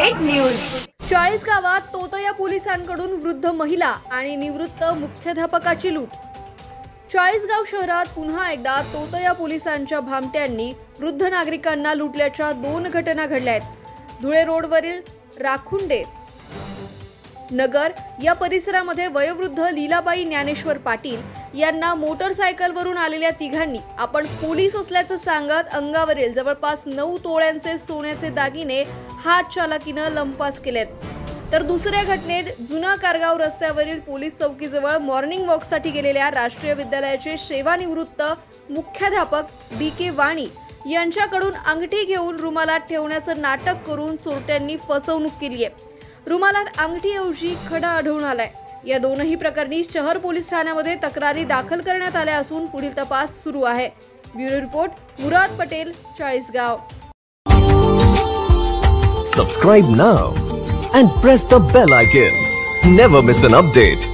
Update news. 40 गावात तोतया पोलिसांकडून वृद्ध महिला आणि निवृत्त मुख्याध्यापकाची लूट। 40गाव शहरात पुन्हा एकदा तोतया पोलिसांच्या भामट्यांनी वृद्ध नागरिकांना लुटल्याच्या 2 घटना घडल्या आहेत। धुळे रोडवरील राखुंडे नगर या परिसरामध्ये वयोवृद्ध लीलाबाई ज्ञानेश्वर पाटील यांना मोटरसायकलवरून आलेल्या तिघांनी आपण पोलीस असल्याचं सांगत अंगावरील जवळपास 9 तोळ्यांचे सोन्याचे दागिने हात चालाकीने लंपास केलेत। तर दुसऱ्या घटनेत जुना कारगाव रस्त्यावरील पोलीस चौकीजवळ मॉर्निंग वॉकसाठी गेलेल्या राष्ट्रीय विद्यालयाचे सेवानिवृत्त मुख्याध्यापक BK वाणी यांच्याकडून अंगठी घेऊन रुमालात ठेवण्याचं नाटक करून चोरट्यांनी फसवणूक केली आहे। रुमालात अंगठीऐवजी खडा आढळून आलाय। या दोनही प्रकरणी शहर पोलीस ठाण्यामध्ये तक्रारी दाखल करण्यात आल्या असून पुढील तपास सुरू आहे। ब्युरो रिपोर्ट मुराद पटेल, 40गाव। Subscribe now and press the bell icon. Never miss an update.